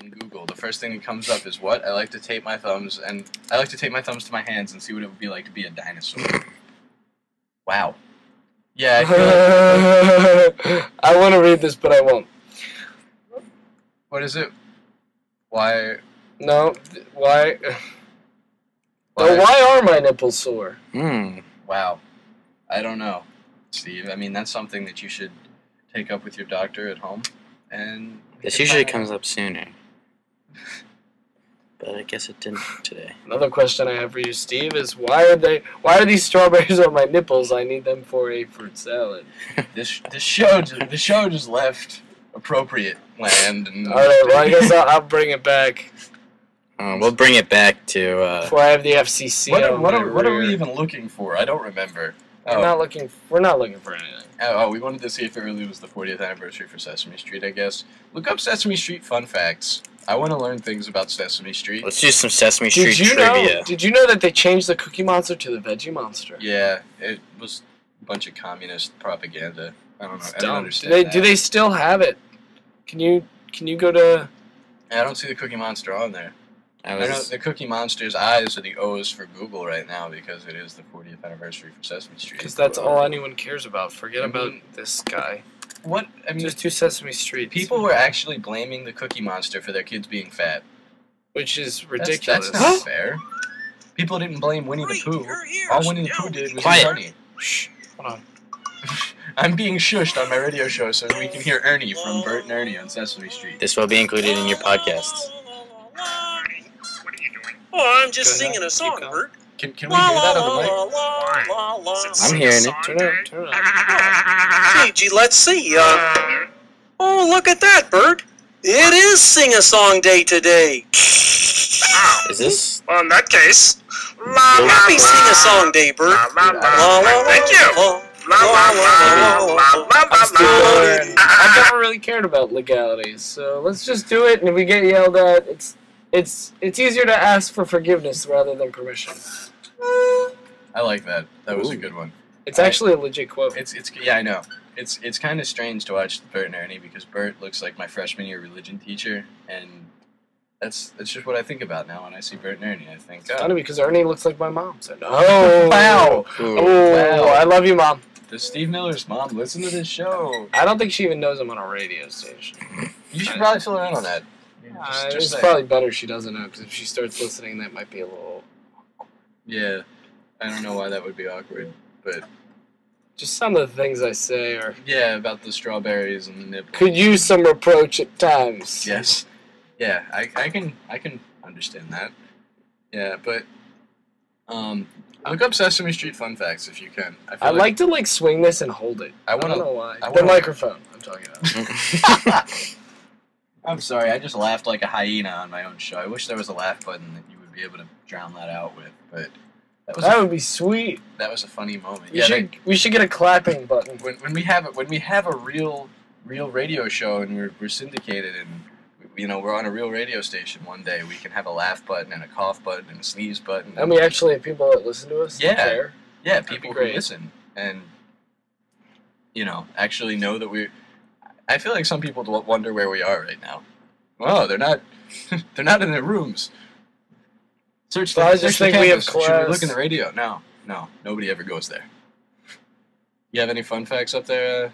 in Google, the first thing that comes up is what? I like to tape my thumbs to my hands and see what it would be like to be a dinosaur. Wow. Yeah, I feel like... I want to read this, but I won't. What is it? Why? No, why? Why are my nipples sore? Wow. I don't know, Steve. I mean, that's something that you should take up with your doctor at home. And this usually comes up sooner. But I guess it didn't today. Another question I have for you, Steve, is why are these strawberries on my nipples? I need them for a fruit salad. This show just left appropriate land. And all right, well I guess I'll bring it back. We'll bring it back to. Before I have the FCC. What are we even looking for? I don't remember. We're not looking for anything. Oh, we wanted to see if it really was the 40th anniversary for Sesame Street, I guess. Look up Sesame Street fun facts. I want to learn things about Sesame Street. Let's do some Sesame Street trivia. Did you know that they changed the Cookie Monster to the Veggie Monster? Yeah, it was a bunch of communist propaganda. I don't know. I don't understand that. Do they still have it? Can you go to... I don't see the Cookie Monster on there. I know the Cookie Monster's eyes are the O's for Google right now because it is the 40th anniversary for Sesame Street. Because that's all anyone cares about. Forget about this guy. What? I mean, just do Sesame Street. People were actually blaming the Cookie Monster for their kids being fat. Which is ridiculous. That's not fair. People didn't blame Winnie the Pooh. All Winnie the Pooh did was eat Ernie. Shh. Hold on. I'm being shushed on my radio show so we can hear Ernie from Bert and Ernie on Sesame Street. This will be included in your podcasts. Oh, I'm just singing a song, Bert. Can we hear that on the mic? I'm hearing it. Turn it up. Hey, gee, let's see. Oh, look at that, Bert. It is Sing-a-Song Day today. Is this? Well, in that case, happy Sing-a-Song Day, Bert. Thank you. I've never really cared about legalities, so let's just do it. And if we get yelled at, it's easier to ask for forgiveness rather than permission. I like that. That was a good one. It's actually a legit quote. Yeah, I know. It's kind of strange to watch Bert and Ernie because Bert looks like my freshman year religion teacher, and that's just what I think about now when I see Bert and Ernie. I think, it's funny because Ernie looks like my mom. So wow. Oh, I love you, Mom. Does Steve Miller's mom listen to this show? I don't think she even knows I'm on a radio station. You should probably fill her in on that. It's probably better she doesn't know, because if she starts listening, that might be a little... Yeah, I don't know why that would be awkward, but... Just some of the things I say are... Yeah, about the strawberries and the nipples. Could use some reproach at times. Yes. Yeah, I can understand that. Yeah, but... Look up Sesame Street fun facts if you can. I'd like to swing this and hold it. I don't know why. The microphone I'm talking about. I'm sorry, I just laughed like a hyena on my own show. I wish there was a laugh button that you would be able to drown that out with, but that would be sweet. That was a funny moment. We should get a clapping button. When we have a real radio show and we're syndicated and we're on a real radio station one day, we can have a laugh button and a cough button and a sneeze button. And we actually have people that listen to us. Yeah, yeah, people who listen and actually know that we. I feel like some people wonder where we are right now. Oh, they're not in their rooms. Search the campus. We have class. Should we look in the radio? No, nobody ever goes there. You have any fun facts up there,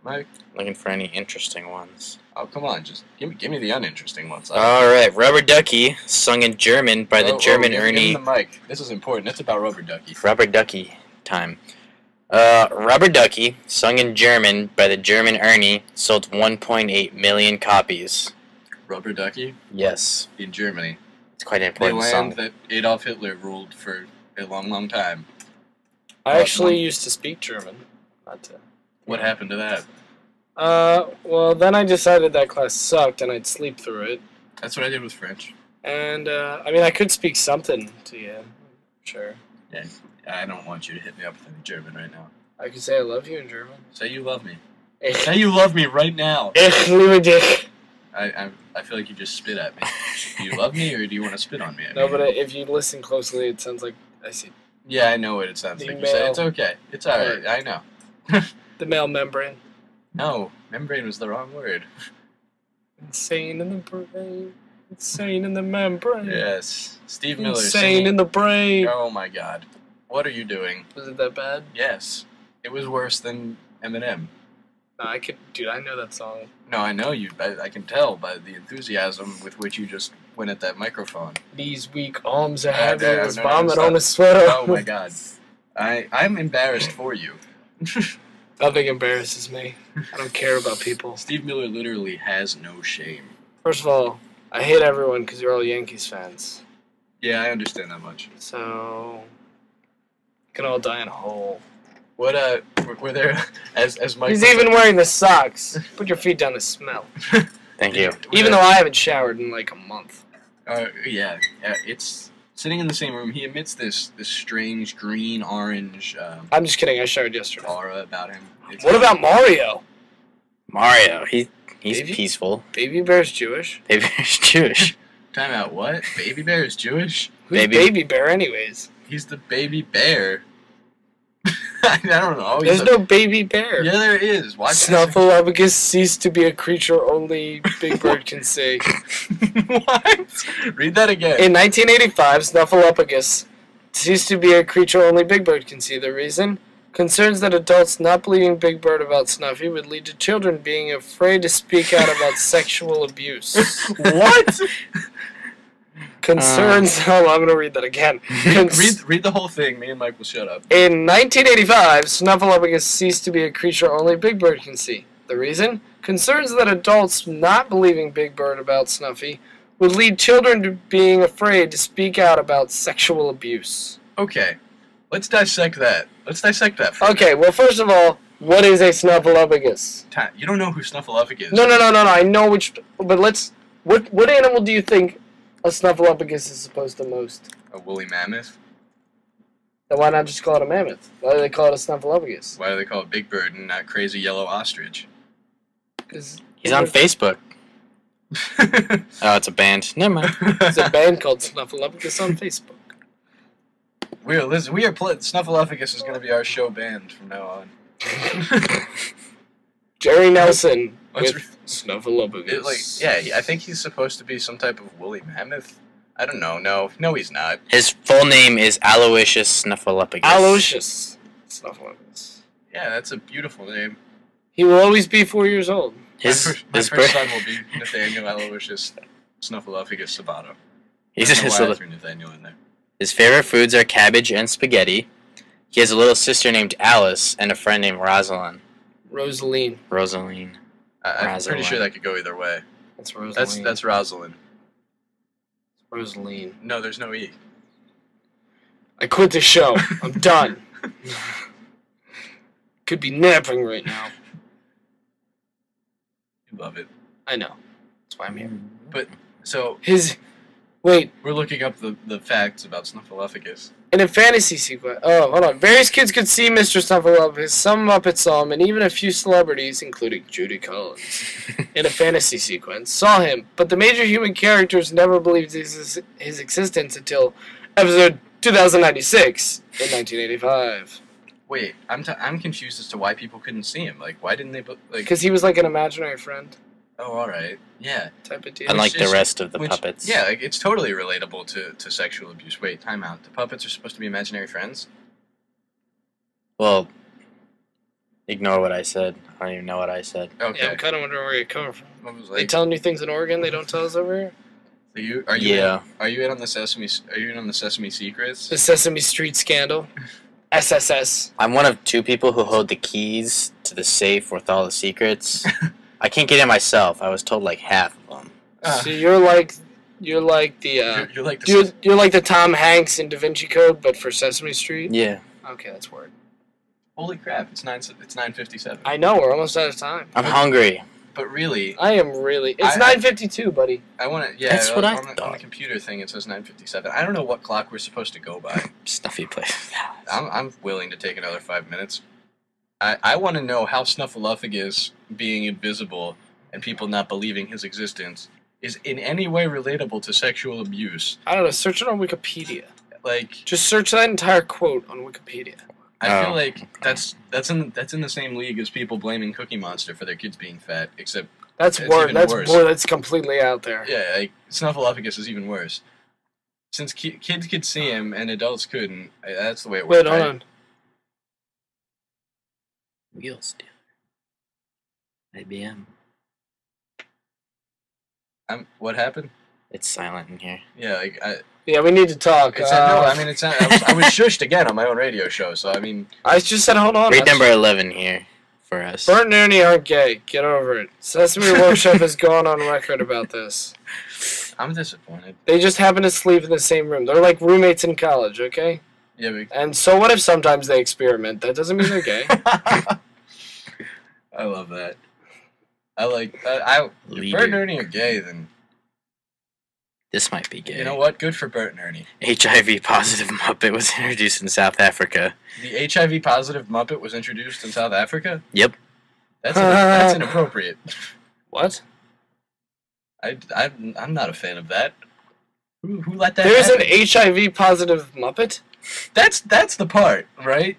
Mike? Looking for any interesting ones. Oh, come on, just give me the uninteresting ones. All right, Rubber Ducky, sung in German by the German Ernie. Give me the mic. This is important. It's about Rubber Ducky. Rubber Ducky time. Rubber Ducky, sung in German by the German Ernie, sold 1.8 million copies. Rubber Ducky? Yes. In Germany. It's quite an important song. The land that Adolf Hitler ruled for a long, long time. I actually used to speak German. What happened to that? Well, then I decided that class sucked and I'd sleep through it. That's what I did with French. And, I mean, I could speak something to you. Sure. Yeah. I don't want you to hit me up with any German right now. I can say I love you in German. Say you love me. Say you love me right now. Ich liebe dich. I feel like you just spit at me. Do you love me or do you want to spit on me? No, but if you listen closely, it sounds like I see. Yeah, I know what it sounds like. You say it's okay. It's alright. I know. The male membrane. No, membrane was the wrong word. Insane in the brain. Insane in the membrane. Yes. Steve Miller Insane singing. in the brain. Oh my God. What are you doing? Was it that bad? Yes. It was worse than Eminem. No, dude, I know that song. No, I know you. I can tell by the enthusiasm with which you just went at that microphone. These weak arms are heavy as vomit stop. on a sweater. Oh my God. I'm embarrassed for you. Nothing embarrasses me. I don't care about people. Steve Miller literally has no shame. First of all, I hate everyone because you're all Yankees fans. Yeah, I understand that much. So, you can all die in a hole. What were there as Mike? He's even wearing the socks. Put your feet down to smell. Thank you. Even though I haven't showered in like a month. Yeah, it's sitting in the same room. He emits this strange green orange. I'm just kidding. I showered yesterday. Aura about him. What about Mario? Mario, he's Baby? peaceful. Baby Bear's Jewish. Baby Bear's Jewish. Time out. What? Baby Bear is Jewish? Who's Baby Bear, anyways? He's the baby bear. I don't know. There's no baby bear. Yeah, there is. Watch Snuffleupagus ceased to be a creature only Big Bird can see. What? Read that again. In 1985, Snuffleupagus ceased to be a creature only Big Bird can see. The reason? Concerns that adults not believing Big Bird about Snuffy would lead to children being afraid to speak out about sexual abuse. What? Concerns. I'm going to read that again. Read the whole thing. Me and Mike will shut up. In 1985, Snuffleupagus ceased to be a creature only Big Bird can see. The reason? Concerns that adults not believing Big Bird about Snuffy would lead children to being afraid to speak out about sexual abuse. Okay. Let's dissect that. Okay, well, first of all, what is a Snuffleupagus? You don't know who Snuffleupagus is. No. I know which... But let's... What animal do you think a Snuffleupagus is supposed to most? A woolly mammoth? Then why not just call it a mammoth? Why do they call it a Snuffleupagus? Why do they call it Big Bird and not Crazy Yellow Ostrich? Because he's on Facebook. Oh, it's a band. Never mind. There's a band called Snuffleupagus on Facebook. Snuffleupagus is going to be our show band from now on. Jerry Nelson with Snuffleupagus. I think he's supposed to be some type of woolly mammoth. I don't know. No, he's not. His full name is Aloysius Snuffleupagus. Aloysius Snuffleupagus. Yeah, that's a beautiful name. He will always be 4 years old. My first son will be Nathaniel Aloysius Snuffleupagus Sabato. I don't know why I threw Nathaniel in there. His favorite foods are cabbage and spaghetti. He has a little sister named Alice and a friend named Rosalind. Rosaline. I'm pretty sure that could go either way. That's Rosaline. That's Rosalind. Rosaline. No, there's no E. I quit the show. I'm done. Could be napping right now. You love it. I know. That's why I'm here. But, so... Wait. We're looking up the facts about Snuffleupagus. In a fantasy sequence... Oh, hold on. Various kids could see Mr. Snuffleupagus, some Muppets saw him, and even a few celebrities, including Judy Collins, in a fantasy sequence, saw him. But the major human characters never believed his existence until episode 2096 in 1985. Wait, I'm confused as to why people couldn't see him. Like, why didn't they... Because he was like an imaginary friend. Oh, alright. Yeah. Type of deal. Unlike the rest of the puppets. Yeah, like, it's totally relatable to sexual abuse. Wait, time out. The puppets are supposed to be imaginary friends? Well, ignore what I said. I don't even know what I said. Okay. Yeah, I'm kind of wondering where you're coming from. They Like, telling you things in Oregon they don't tell us over here? Are you in on the Sesame Secrets? The Sesame Street scandal? SSS. I'm one of two people who hold the keys to the safe with all the secrets. I can't get in myself. I was told like half of them. So you're like the Tom Hanks in Da Vinci Code, but for Sesame Street. Yeah. Okay, that's weird. Holy crap! It's 9:57. I know we're almost out of time. I'm hungry. But really, I am really. It's 9:52, buddy. I want to. Yeah, that's what I thought. On the computer thing, it says 9:57. I don't know what clock we're supposed to go by. Snuffy place. I'm willing to take another 5 minutes. I want to know how Snuffleupagus being invisible and people not believing his existence is in any way relatable to sexual abuse. I don't know. Search it on Wikipedia. Like, just search that entire quote on Wikipedia. I feel like that's in the same league as people blaming Cookie Monster for their kids being fat, except That's worse. That's completely out there. Yeah, like, Snuffleupagus is even worse. Since kids could see him and adults couldn't, that's the way it works. Wait, hold on. Wheel Stealer. IBM. What happened? It's silent in here. Yeah, yeah, we need to talk. I was shushed again on my own radio show, so I mean. I just said hold on. Grade number 11 here for us. Bert and Ernie aren't gay. Get over it. Sesame Workshop has gone on record about this. I'm disappointed. They just happen to sleep in the same room. They're like roommates in college, okay? Yeah. And so what if sometimes they experiment? That doesn't mean they're gay. I love that. I like that. If Bert and Ernie are gay, then this might be gay. You know what? Good for Bert and Ernie. HIV positive Muppet was introduced in South Africa. The HIV positive Muppet was introduced in South Africa? Yep. That's inappropriate. What? I'm not a fan of that. Who let that There's happen? an HIV positive Muppet? That's the part, right?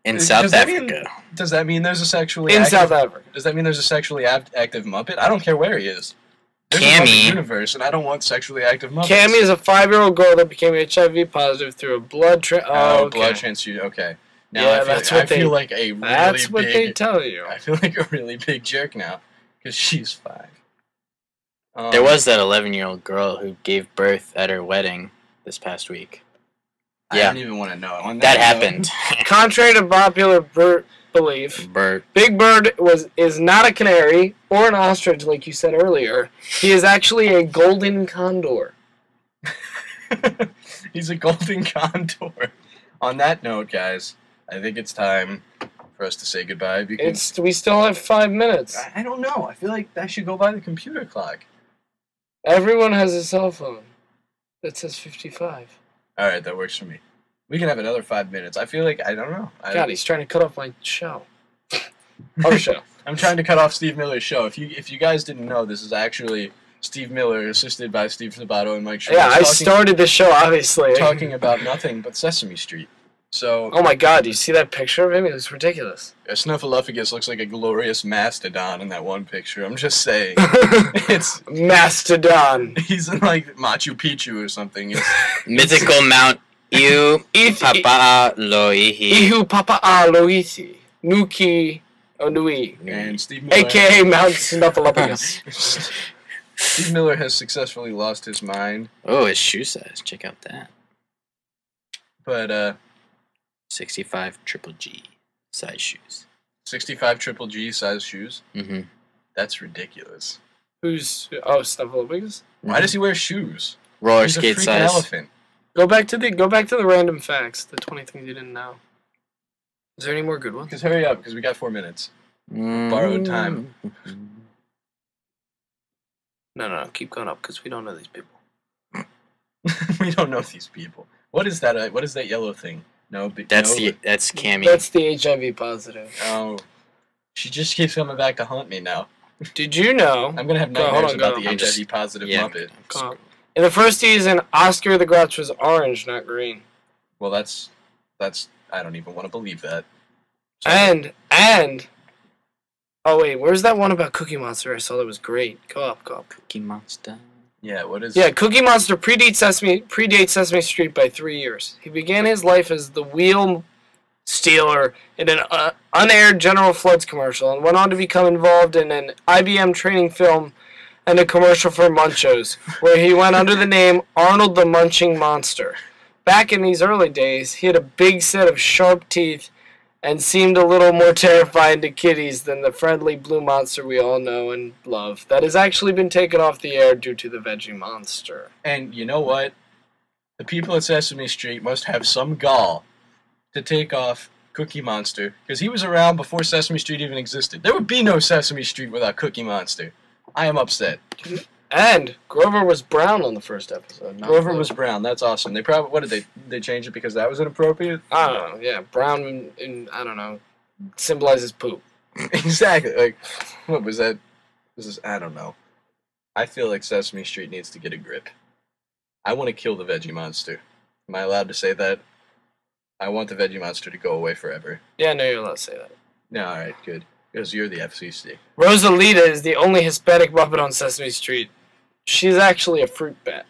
In South Africa. Does that mean there's a sexually South Africa? Does that mean there's a sexually active Muppet? I don't care where he is. There's a Muppet universe, and I don't want sexually active Muppets. Cammy is a 5-year-old girl that became HIV positive through a blood blood transfusion. Okay. Now yeah, I feel like a really that's what big, they tell you. I feel like a really big jerk now because she's 5. There was that 11-year-old girl who gave birth at her wedding this past week. Yeah. I don't even want to know. That happened. Contrary to popular belief, Big Bird is not a canary or an ostrich like you said earlier. He is actually a golden condor. He's a golden condor. On that note, guys, I think it's time for us to say goodbye because we still have 5 minutes. I don't know. I feel like that should go by the computer clock. Everyone has a cell phone that says 55. All right, that works for me. We can have another 5 minutes. I feel like I don't know. God, he's trying to cut off my show. Our show. I'm trying to cut off Steve Miller's show. If you guys didn't know, this is actually Steve Miller, assisted by Steve Sabato and Mike Schwartz. Yeah, I started the show, obviously. Talking about nothing but Sesame Street. So. Oh my God! Do you see that picture of him? It was ridiculous. Snuffleupagus looks like a glorious mastodon in that one picture. I'm just saying. It's mastodon. He's in like Machu Picchu or something. Mythical Mount Ihu Papa Loihi. Ihu Papa Loihi. Nuki Onui. And Steve Miller. AKA Mount Snuffleupagus. Steve Miller has successfully lost his mind. Oh, his shoe size. Check out that. But 65 triple G size shoes. 65 triple G size shoes? Mm-hmm. That's ridiculous. Snuffleupagus? Why does he wear shoes? Roller skate size. Elephant. Go back to the random facts, the 20 things you didn't know. Is there any more good ones? Because hurry up, because we got 4 minutes. Borrowed time. No, keep going up, because we don't know these people. We don't know these people. What is that? What is that yellow thing? That's Cammy. That's the HIV positive. Oh, she just keeps coming back to haunt me now. Did you know? I'm gonna have nightmares about the HIV positive Muppet. In the first season, Oscar the Grouch was orange, not green. Well, that's. I don't even want to believe that. And. Oh wait, where's that one about Cookie Monster? I saw that was great. Go up. Cookie Monster. Yeah, what is... Yeah, Cookie Monster predates Sesame Street by 3 years. He began his life as the wheel stealer in an unaired General Floods commercial and went on to become involved in an IBM training film and a commercial for Munchos, where he went under the name Arnold the Munching Monster. Back in these early days, he had a big set of sharp teeth and seemed a little more terrifying to kiddies than the friendly blue monster we all know and love. That has actually been taken off the air due to the Veggie Monster. And you know what? The people at Sesame Street must have some gall to take off Cookie Monster, because he was around before Sesame Street even existed. There would be no Sesame Street without Cookie Monster. I am upset. And Grover was brown on the first episode. Grover was brown. That's awesome. They probably... What did they change it because that was inappropriate? I don't know. Yeah, brown in I don't know, symbolizes poop. Exactly. Like, what was that? I don't know. I feel like Sesame Street needs to get a grip. I want to kill the Veggie Monster. Am I allowed to say that? I want the Veggie Monster to go away forever. Yeah, no, you're allowed to say that. No, all right, good. Because you're the FCC. Rosalita is the only Hispanic Muppet on Sesame Street. She's actually a fruit bat.